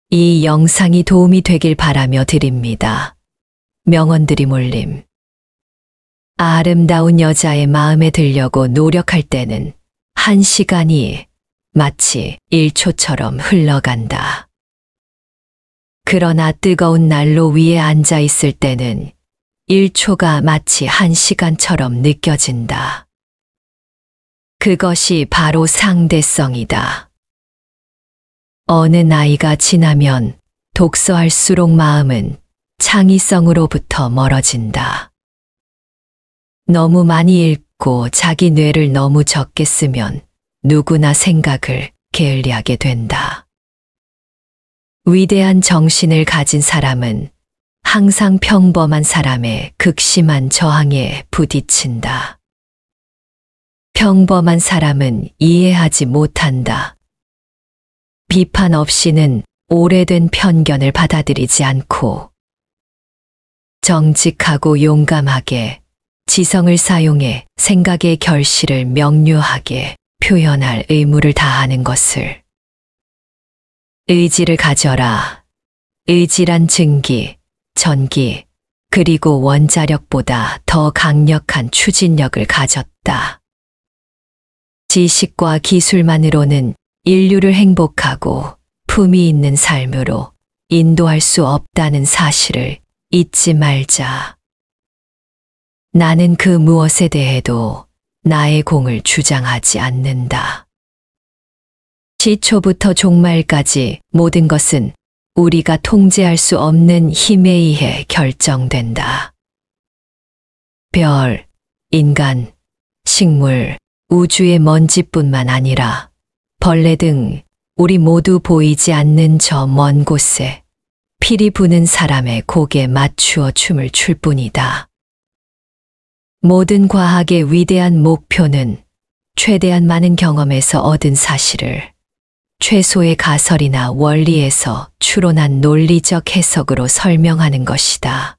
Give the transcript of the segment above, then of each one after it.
이 영상이 도움이 되길 바라며 드립니다. 명언들이 몰림. 아름다운 여자의 마음에 들려고 노력할 때는 1시간이 마치 1초처럼 흘러간다. 그러나 뜨거운 난로 위에 앉아 있을 때는 1초가 마치 1시간처럼 느껴진다. 그것이 바로 상대성이다. 어느 나이가 지나면 독서할수록 마음은 창의성으로부터 멀어진다. 너무 많이 읽고 자기 뇌를 너무 적게 쓰면 누구나 생각을 게을리하게 된다. 위대한 정신을 가진 사람은 항상 평범한 사람의 극심한 저항에 부딪힌다. 평범한 사람은 이해하지 못한다. 비판 없이는 오래된 편견을 받아들이지 않고 정직하고 용감하게 지성을 사용해 생각의 결실을 명료하게 표현할 의무를 다하는 것을 의지를 가져라. 의지란 증기, 전기, 그리고 원자력보다 더 강력한 추진력을 가졌다. 지식과 기술만으로는 인류를 행복하고 품위 있는 삶으로 인도할 수 없다는 사실을 잊지 말자. 나는 그 무엇에 대해도 나의 공을 주장하지 않는다. 시초부터 종말까지 모든 것은 우리가 통제할 수 없는 힘에 의해 결정된다. 별, 인간, 식물, 우주의 먼지뿐만 아니라 벌레 등 우리 모두 보이지 않는 저 먼 곳에 피리 부는 사람의 곡에 맞추어 춤을 출 뿐이다. 모든 과학의 위대한 목표는 최대한 많은 경험에서 얻은 사실을 최소의 가설이나 원리에서 추론한 논리적 해석으로 설명하는 것이다.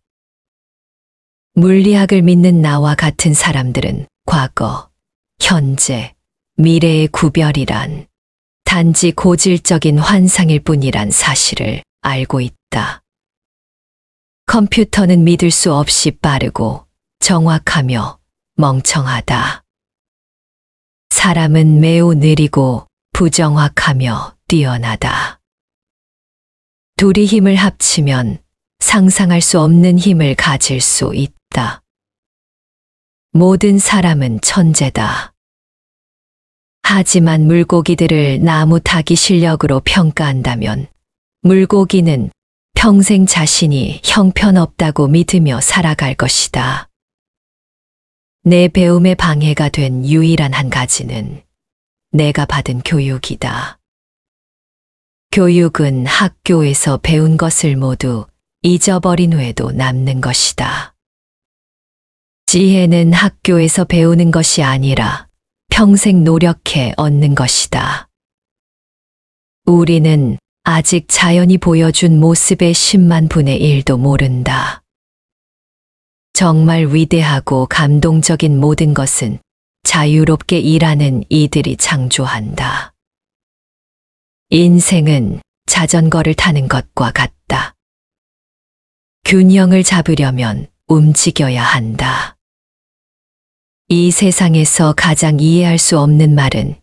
물리학을 믿는 나와 같은 사람들은 과거, 현재, 미래의 구별이란 단지 고질적인 환상일 뿐이란 사실을 알고 있다. 컴퓨터는 믿을 수 없이 빠르고 정확하며 멍청하다. 사람은 매우 느리고 부정확하며 뛰어나다. 둘이 힘을 합치면 상상할 수 없는 힘을 가질 수 있다. 모든 사람은 천재다. 하지만 물고기들을 나무 타기 실력으로 평가한다면 물고기는 평생 자신이 형편없다고 믿으며 살아갈 것이다. 내 배움에 방해가 된 유일한 한 가지는 내가 받은 교육이다. 교육은 학교에서 배운 것을 모두 잊어버린 후에도 남는 것이다. 지혜는 학교에서 배우는 것이 아니라 평생 노력해 얻는 것이다. 우리는 아직 자연이 보여준 모습의 10만 분의 1도 모른다. 정말 위대하고 감동적인 모든 것은 자유롭게 일하는 이들이 창조한다. 인생은 자전거를 타는 것과 같다. 균형을 잡으려면 움직여야 한다. 이 세상에서 가장 이해할 수 없는 말은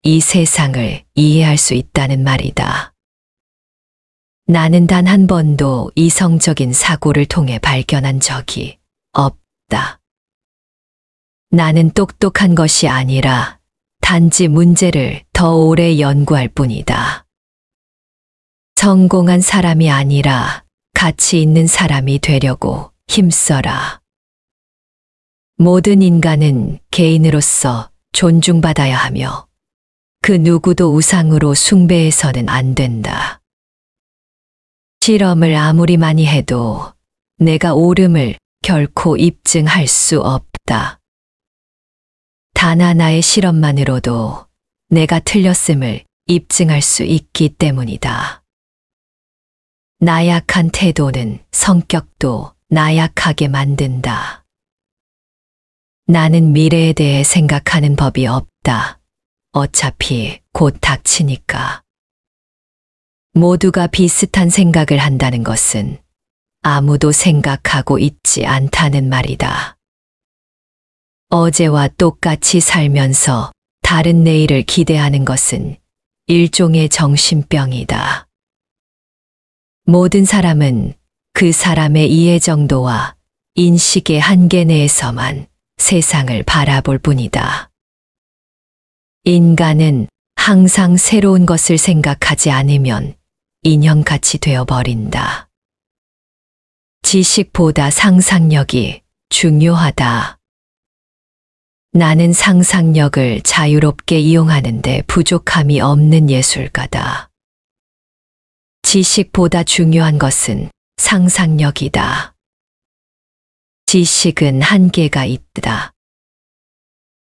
이 세상을 이해할 수 있다는 말이다. 나는 단 한 번도 이성적인 사고를 통해 발견한 적이 없다. 나는 똑똑한 것이 아니라 단지 문제를 더 오래 연구할 뿐이다. 성공한 사람이 아니라 가치 있는 사람이 되려고 힘써라. 모든 인간은 개인으로서 존중받아야 하며 그 누구도 우상으로 숭배해서는 안 된다. 실험을 아무리 많이 해도 내가 옳음을 결코 입증할 수 없다. 단 하나의 실험만으로도 내가 틀렸음을 입증할 수 있기 때문이다. 나약한 태도는 성격도 나약하게 만든다. 나는 미래에 대해 생각하는 법이 없다. 어차피 곧 닥치니까. 모두가 비슷한 생각을 한다는 것은 아무도 생각하고 있지 않다는 말이다. 어제와 똑같이 살면서 다른 내일을 기대하는 것은 일종의 정신병이다. 모든 사람은 그 사람의 이해 정도와 인식의 한계 내에서만 세상을 바라볼 뿐이다. 인간은 항상 새로운 것을 생각하지 않으면 인형같이 되어버린다. 지식보다 상상력이 중요하다. 나는 상상력을 자유롭게 이용하는데 부족함이 없는 예술가다. 지식보다 중요한 것은 상상력이다. 지식은 한계가 있다.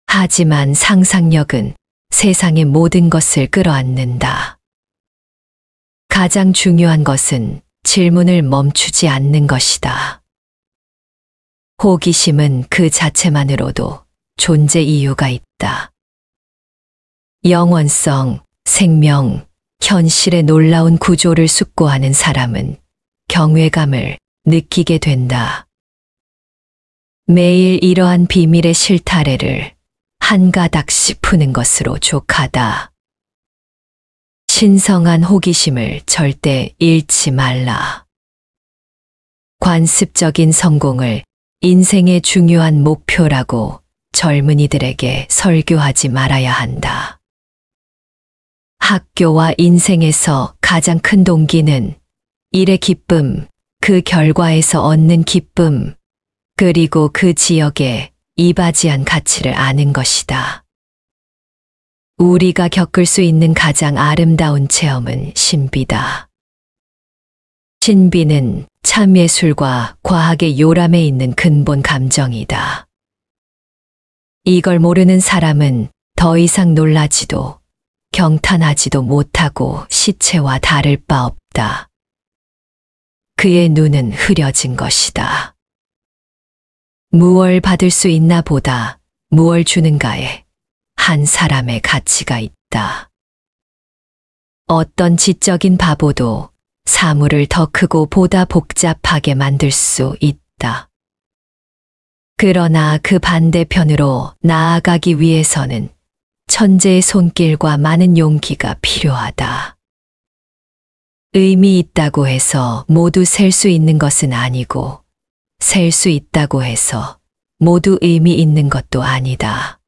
하지만 상상력은 세상의 모든 것을 끌어안는다. 가장 중요한 것은 질문을 멈추지 않는 것이다. 호기심은 그 자체만으로도 존재 이유가 있다. 영원성, 생명, 현실의 놀라운 구조를 숙고하는 사람은 경외감을 느끼게 된다. 매일 이러한 비밀의 실타래를 한 가닥씩 푸는 것으로 족하다. 신성한 호기심을 절대 잃지 말라. 관습적인 성공을 인생의 중요한 목표라고 젊은이들에게 설교하지 말아야 한다. 학교와 인생에서 가장 큰 동기는 일의 기쁨, 그 결과에서 얻는 기쁨, 그리고 그 지역의 이바지한 가치를 아는 것이다. 우리가 겪을 수 있는 가장 아름다운 체험은 신비다. 신비는 참예술과 과학의 요람에 있는 근본 감정이다. 이걸 모르는 사람은 더 이상 놀라지도 경탄하지도 못하고 시체와 다를 바 없다. 그의 눈은 흐려진 것이다. 무얼 받을 수 있나 보다 무얼 주는가에 한 사람의 가치가 있다. 어떤 지적인 바보도 사물을 더 크고 보다 복잡하게 만들 수 있다. 그러나 그 반대편으로 나아가기 위해서는 천재의 손길과 많은 용기가 필요하다. 의미 있다고 해서 모두 셀 수 있는 것은 아니고 셀 수 있다고 해서 모두 의미 있는 것도 아니다.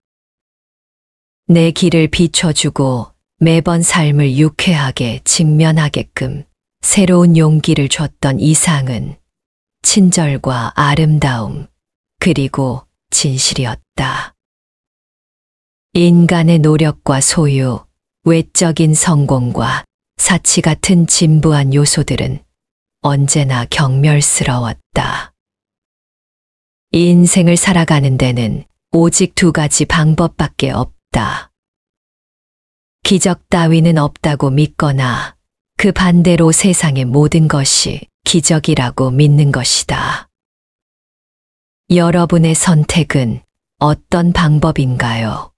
내 길을 비춰주고 매번 삶을 유쾌하게 직면하게끔 새로운 용기를 줬던 이상은 친절과 아름다움, 그리고 진실이었다. 인간의 노력과 소유, 외적인 성공과 사치 같은 진부한 요소들은 언제나 경멸스러웠다. 인생을 살아가는 데는 오직 두 가지 방법밖에 없다. 기적 따위는 없다고 믿거나 그 반대로 세상의 모든 것이 기적이라고 믿는 것이다. 여러분의 선택은 어떤 방법인가요?